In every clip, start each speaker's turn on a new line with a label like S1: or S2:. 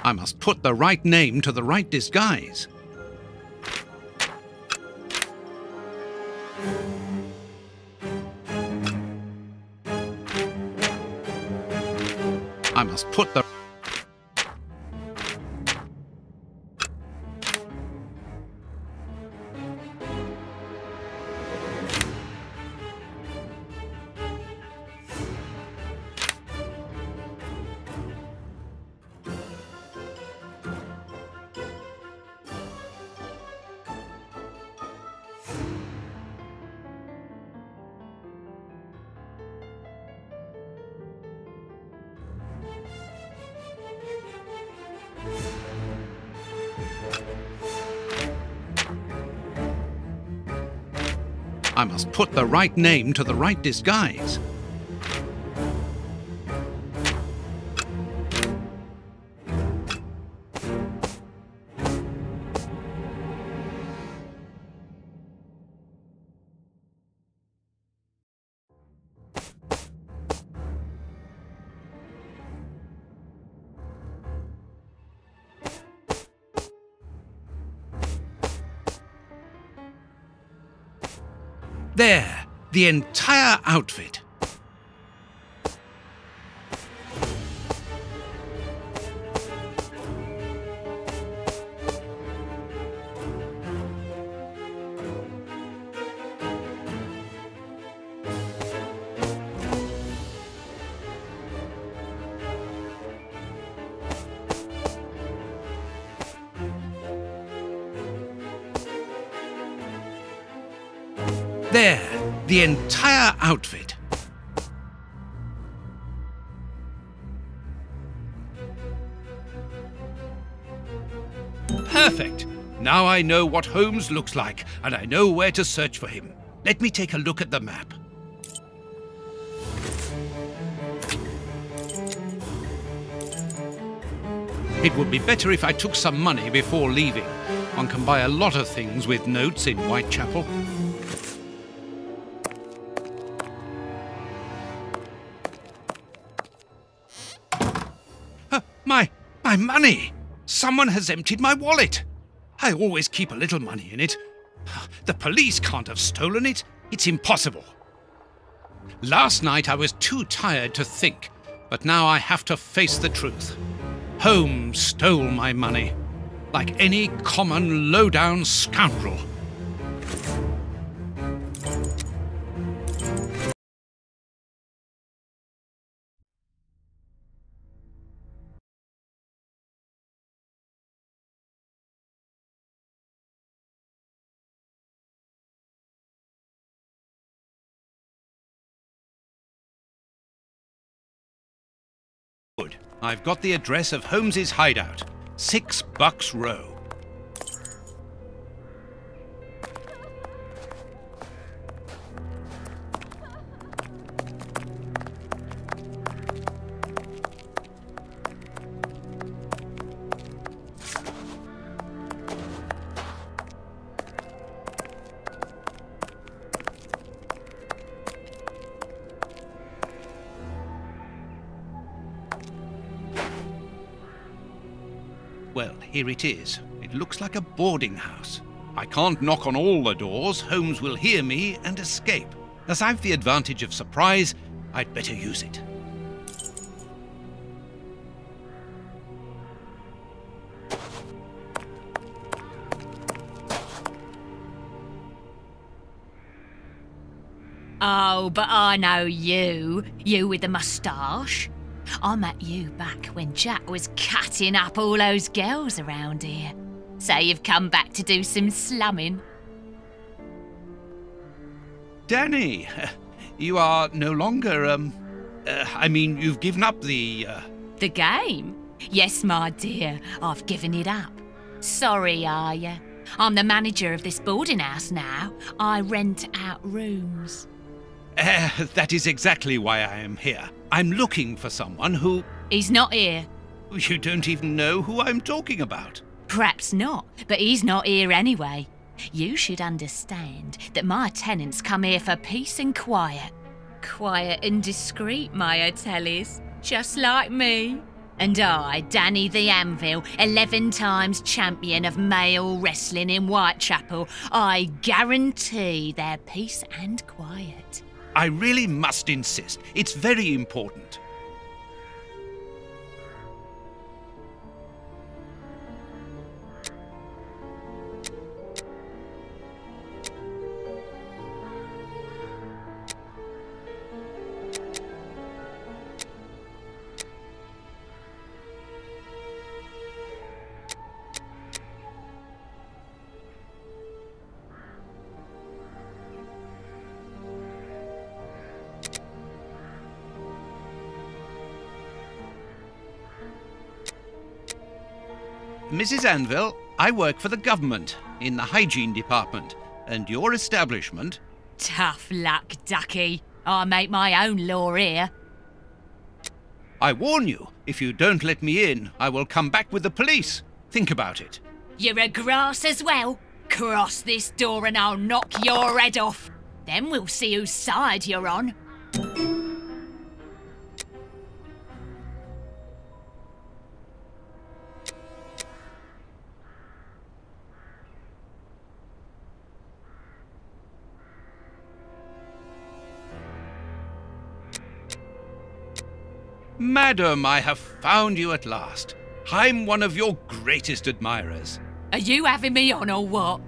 S1: I must put the right name to the right disguise. I must put the... I must put the right name to the right disguise. There, the entire outfit. There, the entire outfit. Perfect! Now I know what Holmes looks like, and I know where to search for him. Let me take a look at the map. It would be better if I took some money before leaving. One can buy a lot of things with notes in Whitechapel. My money! Someone has emptied my wallet. I always keep a little money in it. The police can't have stolen it. It's impossible. Last night I was too tired to think, but now I have to face the truth. Holmes stole my money, like any common low-down scoundrel. Good. I've got the address of Holmes's hideout. 6 Bucks Row. Well, here it is. It looks like a boarding house. I can't knock on all the doors. Holmes will hear me and escape. As I've the advantage of surprise, I'd better use it.
S2: Oh, but I know you. You with the moustache. I met you back when Jack was cutting up all those girls around here. So you've come back to do some slumming.
S1: Danny, you are no longer, I mean, you've given up the
S2: game? Yes, my dear, I've given it up. Sorry, are you? I'm the manager of this boarding house now. I rent out rooms.
S1: That is exactly why I am here. I'm looking for someone who...
S2: He's not here.
S1: You don't even know who I'm talking about.
S2: Perhaps not, but he's not here anyway. You should understand that my tenants come here for peace and quiet. Quiet and discreet, my Atellies, just like me. And I, Danny the Anvil, 11 times champion of male wrestling in Whitechapel, I guarantee their peace and quiet.
S1: I really must insist. It's very important. Mrs. Anvil, I work for the government in the hygiene department, and your establishment...
S2: Tough luck, ducky. I make my own law here.
S1: I warn you, if you don't let me in, I will come back with the police. Think about it.
S2: You're a grass as well. Cross this door and I'll knock your head off. Then we'll see whose side you're on.
S1: Madam, I have found you at last. I'm one of your greatest admirers.
S2: Are you having me on or what?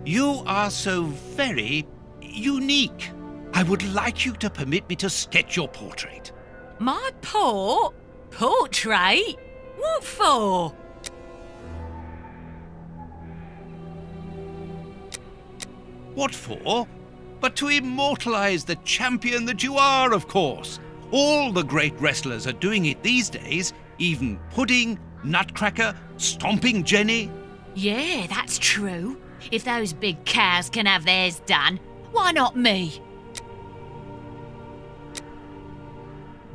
S1: You are so very unique. I would like you to permit me to sketch your portrait.
S2: My portrait? What for?
S1: What for? But to immortalize the champion that you are, of course. All the great wrestlers are doing it these days, even Pudding, Nutcracker, Stomping Jenny.
S2: Yeah, that's true. If those big cows can have theirs done, why not me?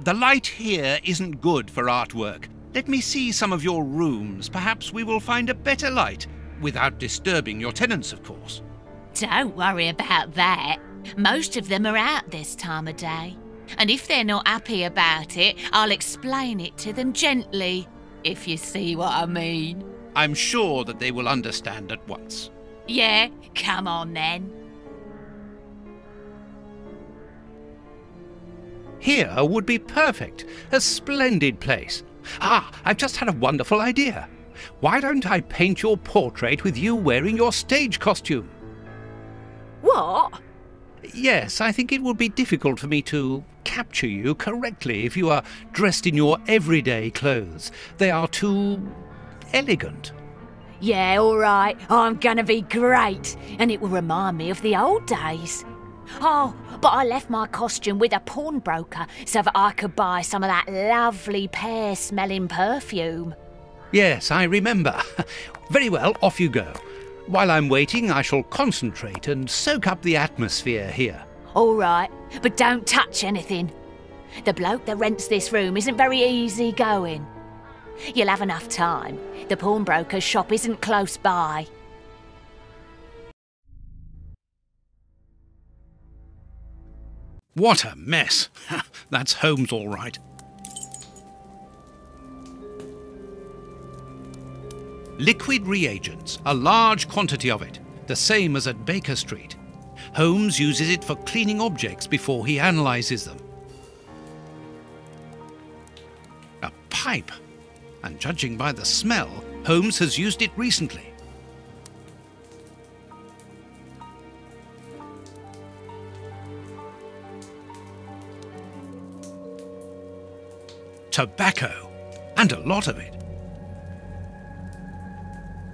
S1: The light here isn't good for artwork. Let me see some of your rooms. Perhaps we will find a better light, without disturbing your tenants, of course.
S2: Don't worry about that. Most of them are out this time of day. And if they're not happy about it, I'll explain it to them gently, if you see what I mean.
S1: I'm sure that they will understand at once.
S2: Yeah, come on then.
S1: Here would be perfect. A splendid place. I've just had a wonderful idea. Why don't I paint your portrait with you wearing your stage costume?
S2: What?
S1: Yes, I think it would be difficult for me to capture you correctly if you are dressed in your everyday clothes. They are too elegant.
S2: Yeah, all right. I'm gonna be great. And it will remind me of the old days. Oh, but I left my costume with a pawnbroker so that I could buy some of that lovely pear-smelling perfume.
S1: Yes, I remember. Very well, off you go. While I'm waiting, I shall concentrate and soak up the atmosphere here.
S2: All right, but don't touch anything. The bloke that rents this room isn't very easy going. You'll have enough time. The pawnbroker's shop isn't close by.
S1: What a mess. That's Holmes all right. Liquid reagents, a large quantity of it, the same as at Baker Street. Holmes uses it for cleaning objects before he analyzes them. A pipe, and judging by the smell, Holmes has used it recently. Tobacco, and a lot of it.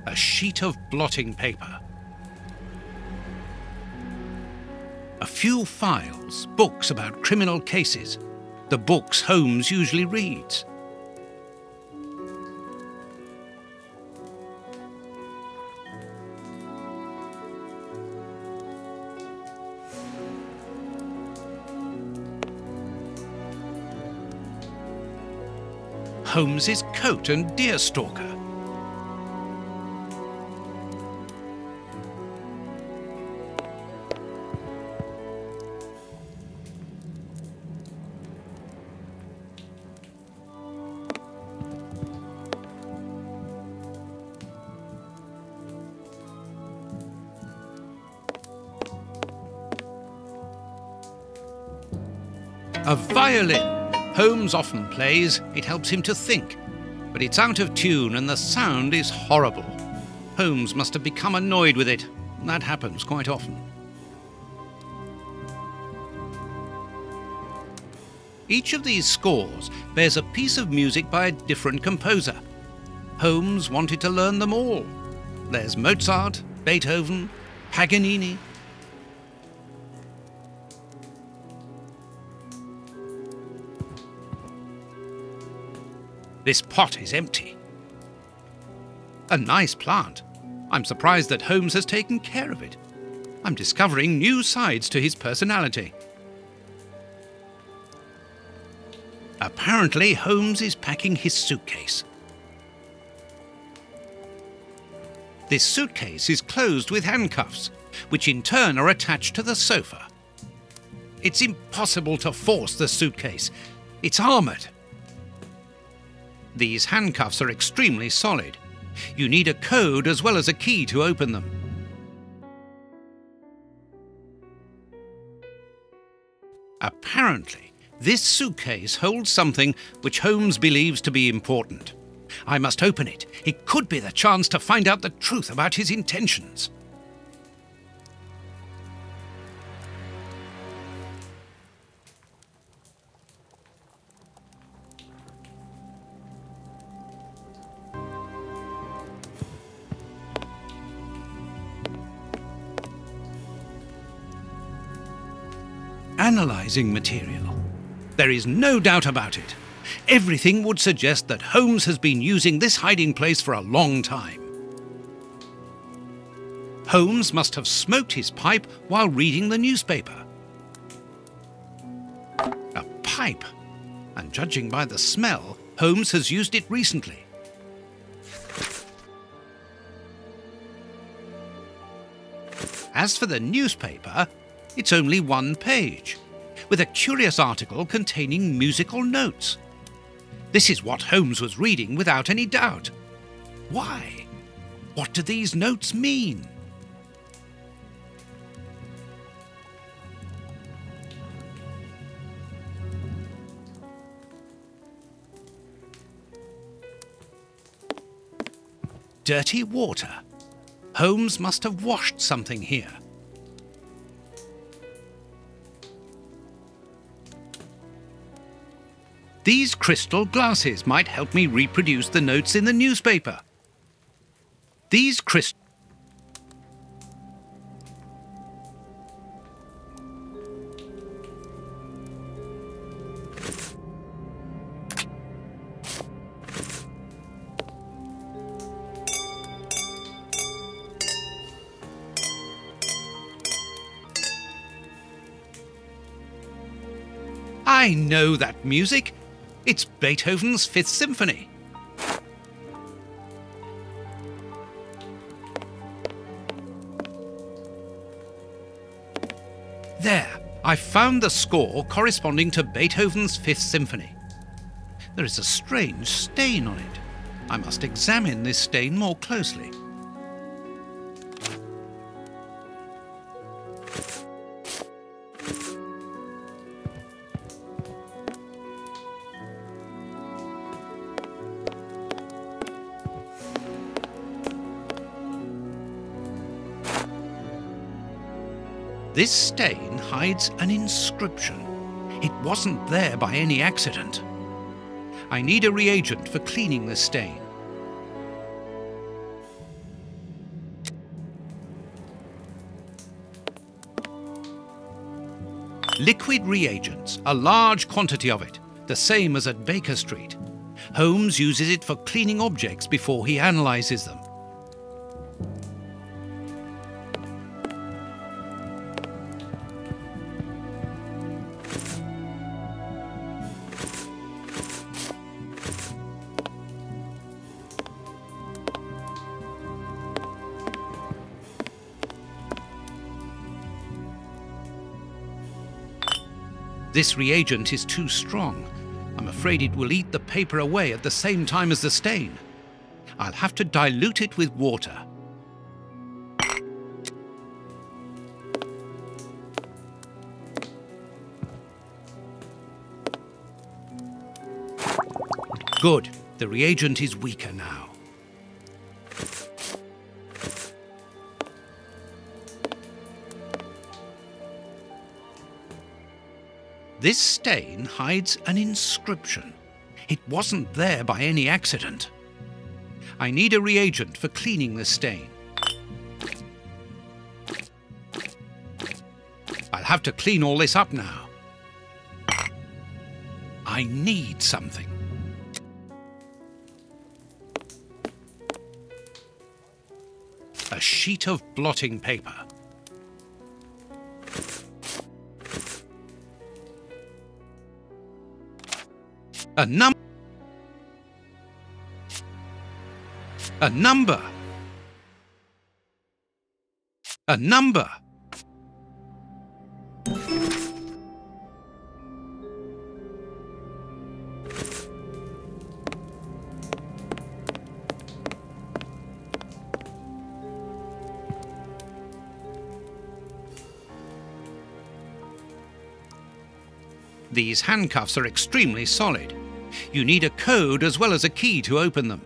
S1: A sheet of blotting paper. A few files, books about criminal cases. The books Holmes usually reads. Holmes's coat and deerstalker. A violin. Holmes often plays. It helps him to think. But it's out of tune and the sound is horrible. Holmes must have become annoyed with it. That happens quite often. Each of these scores bears a piece of music by a different composer. Holmes wanted to learn them all. There's Mozart, Beethoven, Paganini. This pot is empty. A nice plant. I'm surprised that Holmes has taken care of it. I'm discovering new sides to his personality. Apparently, Holmes is packing his suitcase. This suitcase is closed with handcuffs, which in turn are attached to the sofa. It's impossible to force the suitcase. It's armoured. These handcuffs are extremely solid. You need a code as well as a key to open them. Apparently, this suitcase holds something which Holmes believes to be important. I must open it. It could be the chance to find out the truth about his intentions. Analysing material. There is no doubt about it. Everything would suggest that Holmes has been using this hiding place for a long time. Holmes must have smoked his pipe while reading the newspaper. A pipe, and judging by the smell, Holmes has used it recently. As for the newspaper, it's only one page, with a curious article containing musical notes. This is what Holmes was reading without any doubt. Why? What do these notes mean? Dirty water. Holmes must have washed something here. These crystal glasses might help me reproduce the notes in the newspaper. These crystal... I know that music. It's Beethoven's Fifth Symphony. There, I found the score corresponding to Beethoven's Fifth Symphony. There is a strange stain on it. I must examine this stain more closely. This stain hides an inscription. It wasn't there by any accident. I need a reagent for cleaning the stain. Liquid reagents, a large quantity of it, the same as at Baker Street. Holmes uses it for cleaning objects before he analyses them. This reagent is too strong. I'm afraid it will eat the paper away at the same time as the stain. I'll have to dilute it with water. Good. The reagent is weaker now. This stain hides an inscription. It wasn't there by any accident. I need a reagent for cleaning the stain. I'll have to clean all this up now. I need something. A sheet of blotting paper. A number. A number. A number. These handcuffs are extremely solid. You need a code as well as a key to open them.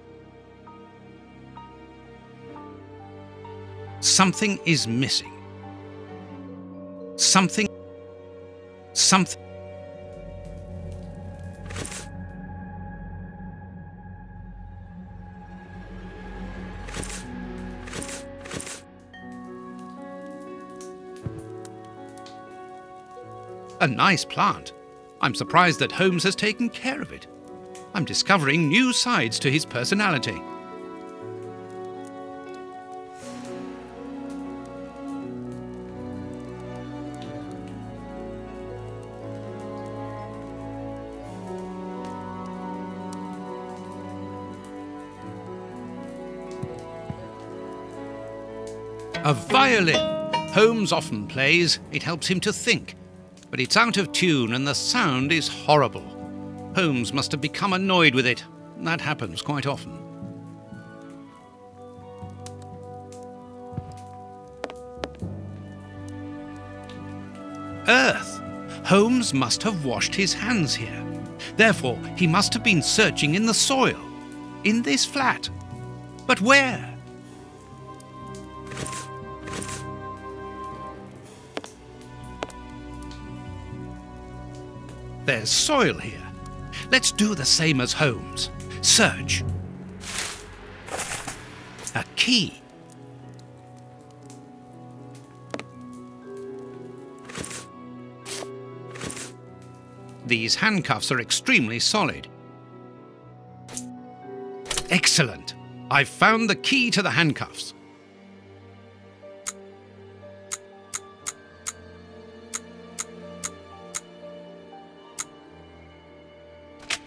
S1: Something is missing. Something. A nice plant. I'm surprised that Holmes has taken care of it. I'm discovering new sides to his personality. A violin. Holmes often plays. It helps him to think. But it's out of tune and the sound is horrible. Holmes must have become annoyed with it. That happens quite often. Earth. Holmes must have washed his hands here. Therefore, he must have been searching in the soil. In this flat. But where? There's soil here. Let's do the same as Holmes. Search. A key. These handcuffs are extremely solid. Excellent. I've found the key to the handcuffs.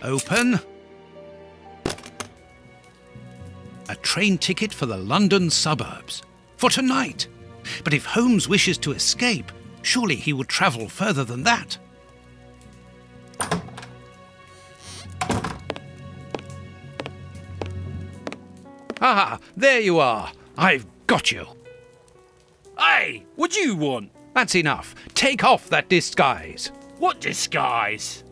S1: Open. A train ticket for the London suburbs. For tonight. But if Holmes wishes to escape, surely he would travel further than that. Ah, there you are. I've got you.
S3: Hey, what do you want?
S1: That's enough. Take off that disguise.
S3: What disguise?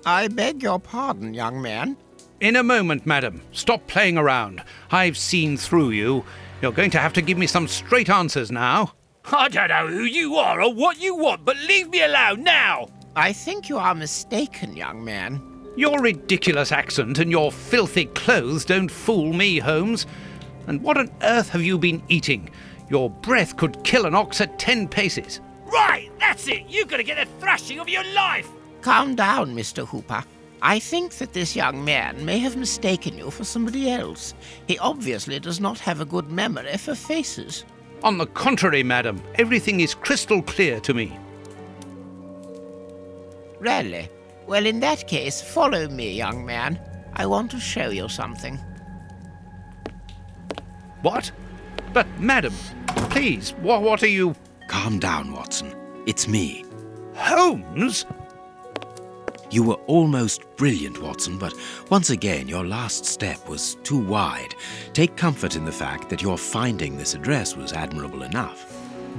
S4: I beg your pardon, young man.
S1: In a moment, madam. Stop playing around. I've seen through you. You're going to have to give me some straight answers now.
S3: I don't know who you are or what you want, but leave me alone now!
S4: I think you are mistaken, young man.
S1: Your ridiculous accent and your filthy clothes don't fool me, Holmes. And what on earth have you been eating? Your breath could kill an ox at 10 paces.
S3: Right, that's it! You're gonna get a thrashing of your life!
S4: Calm down, Mr. Hooper. I think that this young man may have mistaken you for somebody else. He obviously does not have a good memory for faces.
S1: On the contrary, madam, everything is crystal clear to me.
S4: Really? Well, in that case, follow me, young man. I want to show you something.
S1: What? But, madam, please, what are you...
S5: Calm down, Watson. It's me.
S1: Holmes?
S5: You were almost brilliant, Watson, but once again, your last step was too wide. Take comfort in the fact that your finding this address was admirable enough.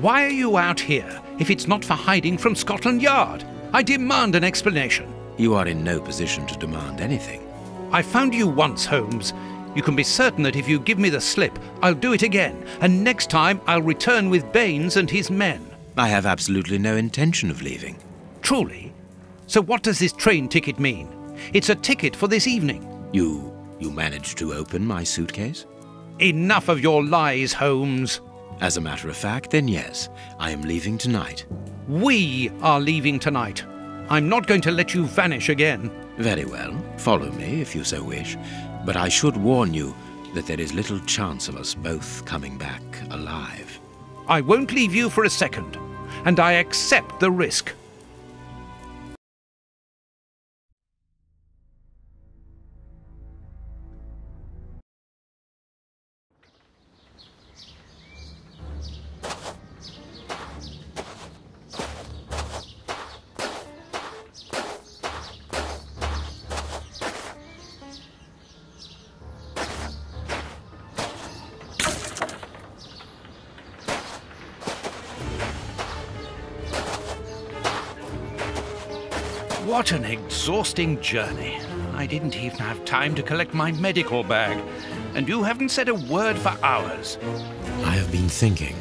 S1: Why are you out here if it's not for hiding from Scotland Yard? I demand an explanation.
S5: You are in no position to demand anything.
S1: I found you once, Holmes. You can be certain that if you give me the slip, I'll do it again, and next time I'll return with Baines and his men.
S5: I have absolutely no intention of leaving.
S1: Truly? So what does this train ticket mean? It's a ticket for this evening.
S5: You managed to open my suitcase?
S1: Enough of your lies, Holmes.
S5: As a matter of fact, then yes, I am leaving tonight.
S1: We are leaving tonight. I'm not going to let you vanish again.
S5: Very well, follow me if you so wish. But I should warn you that there is little chance of us both coming back alive.
S1: I won't leave you for a second, and I accept the risk. What an exhausting journey. I didn't even have time to collect my medical bag, and you haven't said a word for hours.
S5: I have been thinking.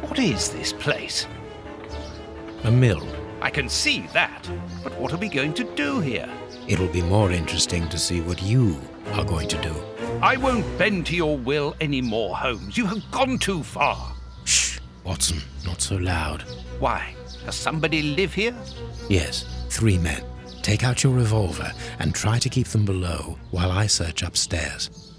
S1: What is this place?
S5: A mill.
S1: I can see that, but what are we going to do here?
S5: It'll be more interesting to see what you are going to do.
S1: I won't bend to your will anymore, Holmes. You have gone too far.
S5: Shh, Watson, not so loud.
S1: Why? Does somebody live here?
S5: Yes, 3 men. Take out your revolver and try to keep them below while I search upstairs.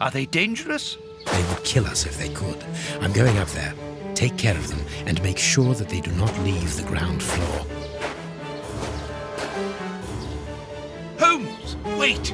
S1: Are they dangerous?
S5: They would kill us if they could. I'm going up there. Take care of them and make sure that they do not leave the ground floor.
S1: Holmes, wait!